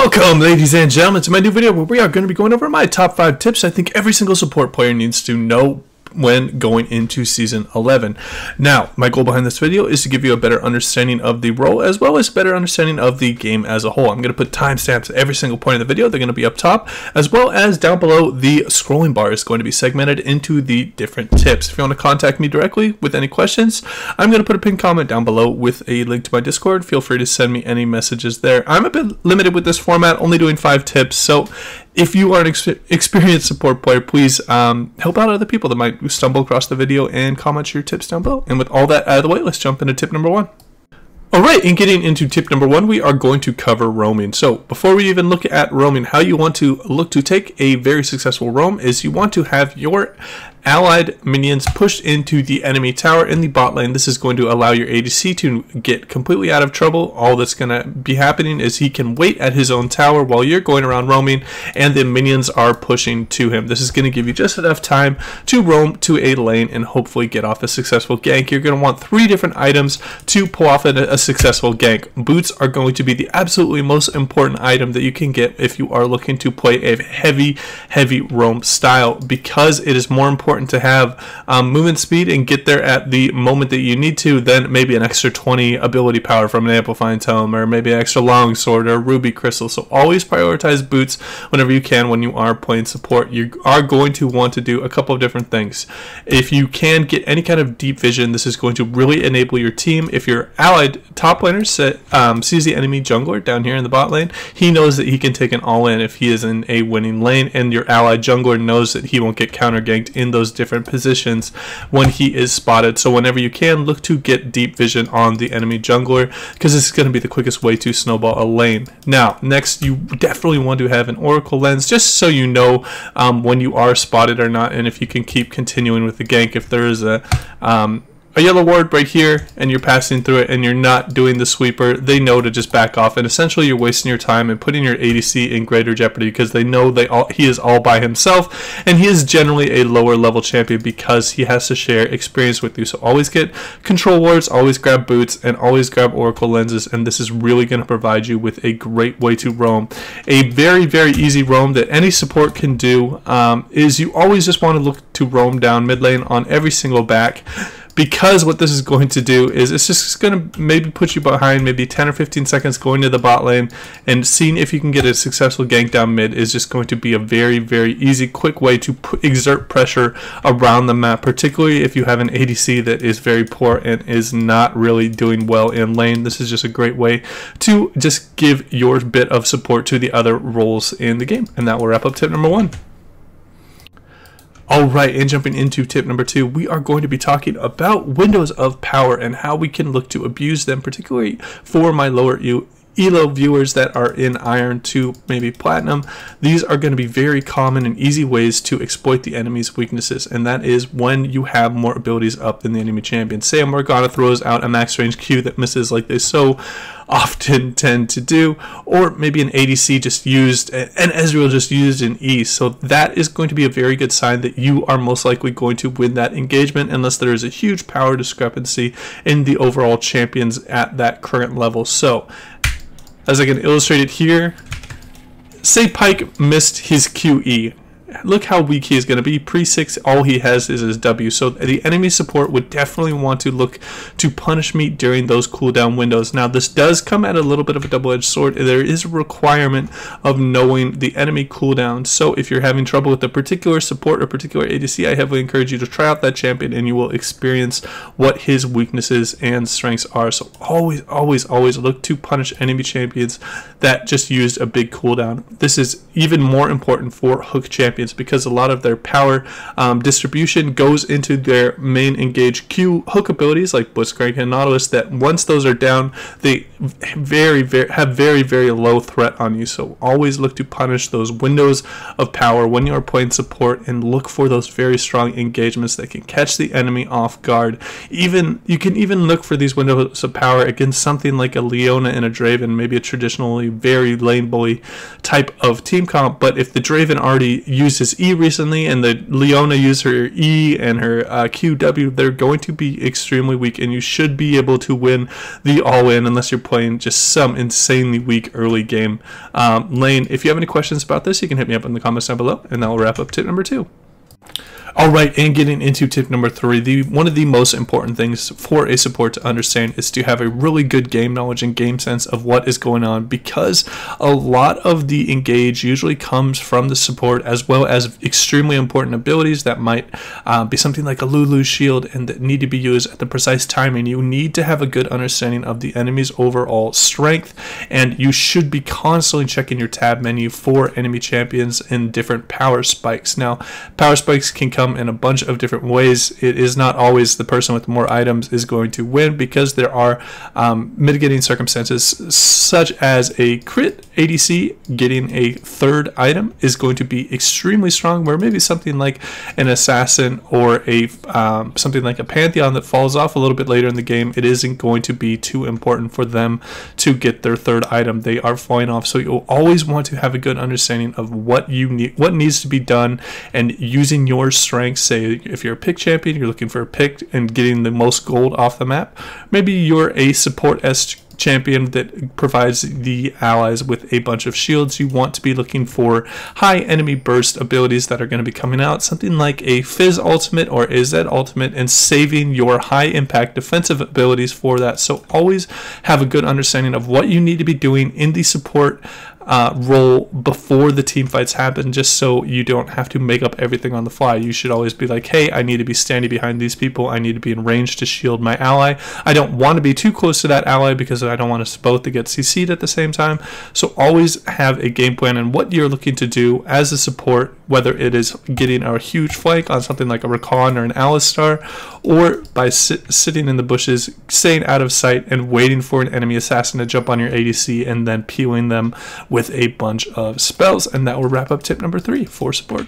Welcome, ladies and gentlemen, to my new video where we are going to be going over my top 5 tips I think every single support player needs to know when going into Season 11. Now, my goal behind this video is to give you a better understanding of the role as well as a better understanding of the game as a whole. I'm going to put timestamps at every single point of the video. They're going to be up top as well as down below. The scrolling bar is going to be segmented into the different tips. If you want to contact me directly with any questions, I'm going to put a pinned comment down below with a link to my Discord. Feel free to send me any messages there. I'm a bit limited with this format, only doing 5 tips, so if you are an experienced support player, please help out other people that might stumble across the video and comment your tips down below. And with all that out of the way, let's jump into tip number 1. Alright, in getting into tip number 1, we are going to cover roaming. So before we even look at roaming, how you want to look to take a very successful roam is you want to have your allied minions pushed into the enemy tower in the bot lane. This is going to allow your ADC to get completely out of trouble. All that's going to be happening is he can wait at his own tower while you're going around roaming and the minions are pushing to him. This is going to give you just enough time to roam to a lane and hopefully get off a successful gank. You're going to want 3 different items to pull off a successful gank. Boots are going to be the absolutely most important item that you can get if you are looking to play a heavy roam style, because it is more important to have movement speed and get there at the moment that you need to than maybe an extra 20 ability power from an amplifying tome or maybe an extra long sword or ruby crystal. So always prioritize boots whenever you can when you are playing support. You are going to want to do a couple of different things. If you can get any kind of deep vision, this is going to really enable your team. If your allied top laner sees the enemy jungler down here in the bot lane, he knows that he can take an all-in if he is in a winning lane, and your allied jungler knows that he won't get counter ganked in those different positions when he is spotted. So whenever you can, look to get deep vision on the enemy jungler, because this is going to be the quickest way to snowball a lane. Now, next, you definitely want to have an oracle lens, just so you know when you are spotted or not, and if you can keep continuing with the gank. If there is a yellow ward right here and you're passing through it and you're not doing the sweeper, they know to just back off, and essentially you're wasting your time and putting your ADC in greater jeopardy, because they know he is all by himself and he is generally a lower level champion because he has to share experience with you. So always get control wards, always grab boots, and always grab oracle lenses, and this is really going to provide you with a great way to roam. A very easy roam that any support can do is you always just want to look to roam down mid lane on every single back, because what this is going to do is it's just going to maybe put you behind maybe 10 or 15 seconds going to the bot lane, and seeing if you can get a successful gank down mid is just going to be a very easy, quick way to exert pressure around the map, particularly if you have an ADC that is very poor and is not really doing well in lane. This is just a great way to just give your bit of support to the other roles in the game. And that will wrap up tip number 1. Alright, and jumping into tip number 2, we are going to be talking about windows of power and how we can look to abuse them, particularly for my lower Elo viewers that are in Iron to maybe Platinum. These are going to be very common and easy ways to exploit the enemy's weaknesses, and that is when you have more abilities up than the enemy champion. Say a Morgana throws out a max range Q that misses like they so often tend to do, or maybe an ADC just used, and Ezreal just used in E. So that is going to be a very good sign that you are most likely going to win that engagement, unless there is a huge power discrepancy in the overall champions at that current level. So as I can illustrate it here, say Pyke missed his QE. Look how weak he is going to be. Pre-6, all he has is his W. So the enemy support would definitely want to look to punish me during those cooldown windows. Now, this does come at a little bit of a double-edged sword. There is a requirement of knowing the enemy cooldown. So if you're having trouble with a particular support or particular ADC, I heavily encourage you to try out that champion, and you will experience what his weaknesses and strengths are. So always look to punish enemy champions that just used a big cooldown. This is even more important for hook champions, because a lot of their power distribution goes into their main engaged Q hook abilities like Blitzcrank and Nautilus, that once those are down, they have very low threat on you. So always look to punish those windows of power when you are playing support, and look for those very strong engagements that can catch the enemy off guard. You can even look for these windows of power against something like a Leona and a Draven, maybe a traditionally very lane bully type of team comp. But if the Draven already uses used his E recently, and the Leona used her E and her QW, they're going to be extremely weak, and you should be able to win the all-in unless you're playing just some insanely weak early game lane. If you have any questions about this, you can hit me up in the comments down below, and that will wrap up tip number 2. Alright, and getting into tip number 3, one of the most important things for a support to understand is to have a really good game knowledge and game sense of what is going on, because a lot of the engage usually comes from the support, as well as extremely important abilities that might be something like a Lulu shield and that need to be used at the precise timing. You need to have a good understanding of the enemy's overall strength, and you should be constantly checking your tab menu for enemy champions and different power spikes. Now, power spikes can come in a bunch of different ways. It is not always the person with more items is going to win, because there are mitigating circumstances, such as a crit ADC getting a third item is going to be extremely strong, where maybe something like an assassin or a something like a Pantheon that falls off a little bit later in the game, it isn't going to be too important for them to get their third item. They are falling off, so you'll always want to have a good understanding of what you need, what needs to be done, and using your strengths. Say if you're a pick champion, you're looking for a pick and getting the most gold off the map. Maybe you're a support S champion that provides the allies with a bunch of shields. You want to be looking for high enemy burst abilities that are going to be coming out, something like a Fizz ultimate or a Zed ultimate, and saving your high impact defensive abilities for that. So always have a good understanding of what you need to be doing in the support role before the team fights happen, just so you don't have to make up everything on the fly. You should always be like, hey, I need to be standing behind these people, I need to be in range to shield my ally, I don't want to be too close to that ally because I don't want us both to get CC'd at the same time. So always have a game plan and what you're looking to do as a support, whether it is getting a huge flank on something like a Rakan or an Alistar, or by sitting in the bushes, staying out of sight and waiting for an enemy assassin to jump on your ADC and then peeling them with a bunch of spells. And that will wrap up tip number 3 for support.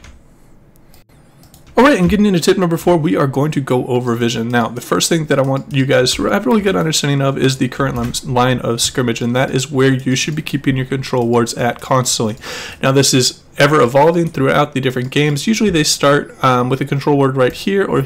Alright, and getting into tip number 4, we are going to go over vision. Now, the first thing that I want you guys to have a really good understanding of is the current line of scrimmage, and that is where you should be keeping your control wards at constantly. Now, this is ever evolving throughout the different games. Usually they start with a control ward right here, or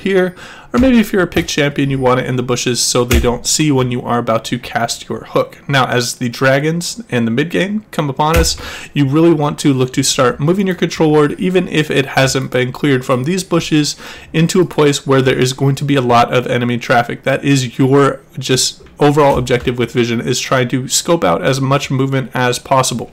maybe if you're a pick champion, you want it in the bushes so they don't see when you are about to cast your hook. Now, as the dragons and the mid game come upon us, you really want to look to start moving your control ward, even if it hasn't been cleared, from these bushes into a place where there is going to be a lot of enemy traffic. That is your just overall objective with vision, is trying to scope out as much movement as possible.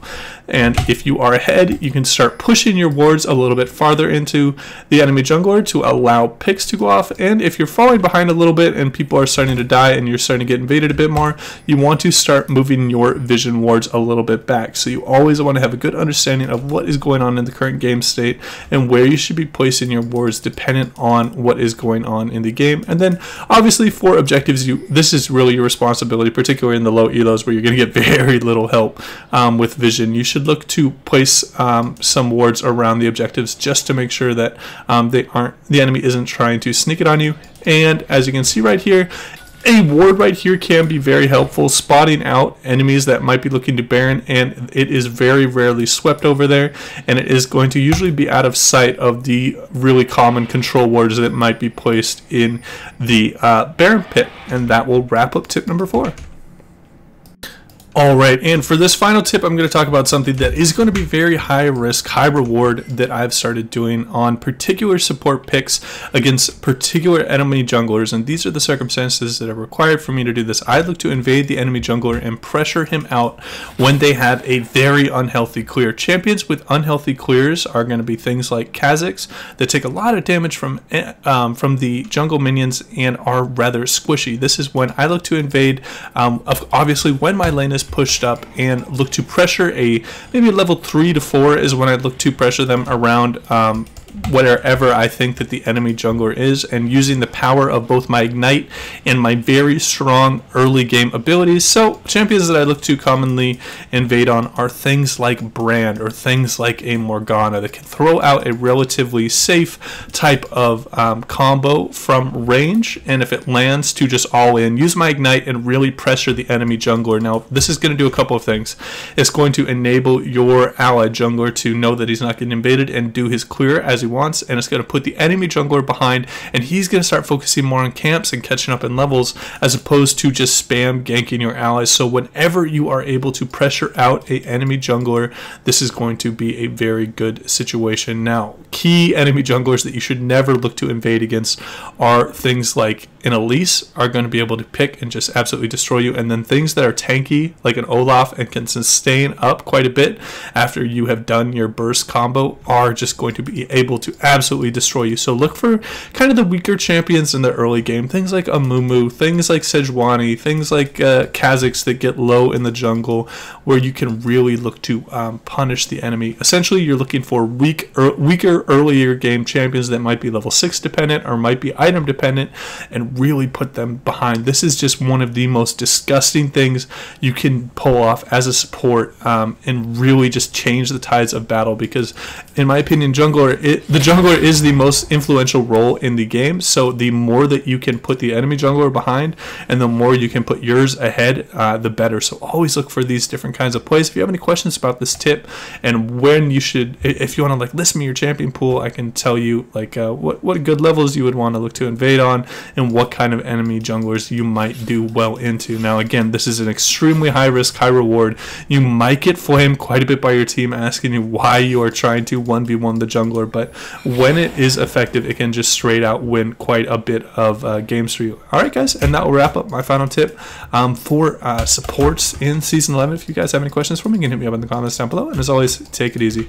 And if you are ahead, you can start pushing your wards a little bit farther into the enemy jungler to allow picks to go off. And if you're falling behind a little bit and people are starting to die and you're starting to get invaded a bit more, you want to start moving your vision wards a little bit back. So you always want to have a good understanding of what is going on in the current game state and where you should be placing your wards dependent on what is going on in the game. And then obviously for objectives, this is really your responsibility, particularly in the low elos where you're going to get very little help with vision. You should look to place some wards around the objectives just to make sure that the enemy isn't trying to sneak it on you. And as you can see right here, a ward right here can be very helpful, spotting out enemies that might be looking to Baron, and it is very rarely swept over there, and it is going to usually be out of sight of the really common control wards that might be placed in the Baron pit. And that will wrap up tip number 4. Alright, and for this final tip, I'm going to talk about something that is going to be very high risk, high reward that I've started doing on particular support picks against particular enemy junglers. And these are the circumstances that are required for me to do this. I look to invade the enemy jungler and pressure him out when they have a very unhealthy clear. Champions with unhealthy clears are going to be things like Kha'Zix that take a lot of damage from the jungle minions and are rather squishy. This is when I look to invade, obviously when my lane is pushed up, and look to pressure maybe level 3 to 4 is when I look to pressure them around wherever I think that the enemy jungler is, and using the power of both my Ignite and my very strong early game abilities. So champions that I look to commonly invade on are things like Brand or things like a Morgana that can throw out a relatively safe type of combo from range, and if it lands, to just all in, use my Ignite and really pressure the enemy jungler. Now this is going to do a couple of things. It's going to enable your ally jungler to know that he's not getting invaded and do his clear as he wants, and it's going to put the enemy jungler behind, and he's going to start focusing more on camps and catching up in levels as opposed to just spam ganking your allies. So whenever you are able to pressure out a enemy jungler, this is going to be a very good situation. Now, key enemy junglers that you should never look to invade against are things like an Elise are going to be able to pick and just absolutely destroy you, and then things that are tanky like an Olaf and can sustain up quite a bit after you have done your burst combo are just going to be able to absolutely destroy you. So look for kind of the weaker champions in the early game, things like Amumu, things like Sejuani, things like Kha'Zix that get low in the jungle, where you can really look to punish the enemy. Essentially, you're looking for weaker earlier game champions that might be level 6 dependent or might be item dependent, and really put them behind. This is just one of the most disgusting things you can pull off as a support, and really just change the tides of battle, because in my opinion, the jungler is the most influential role in the game. So the more that you can put the enemy jungler behind and the more you can put yours ahead, the better. So always look for these different kinds of plays. If you have any questions about this tip and when you should, if you want to like list me your champion pool, I can tell you like what good levels you would want to look to invade on and what kind of enemy junglers you might do well into. Now again, this is an extremely high risk, high reward. You might get flamed quite a bit by your team asking you why you are trying to 1v1 the jungler, but when it is effective, it can just straight out win quite a bit of games for you. Alright guys, and that will wrap up my final tip for supports in Season 11. If you guys have any questions for me, you can hit me up in the comments down below, and as always, take it easy.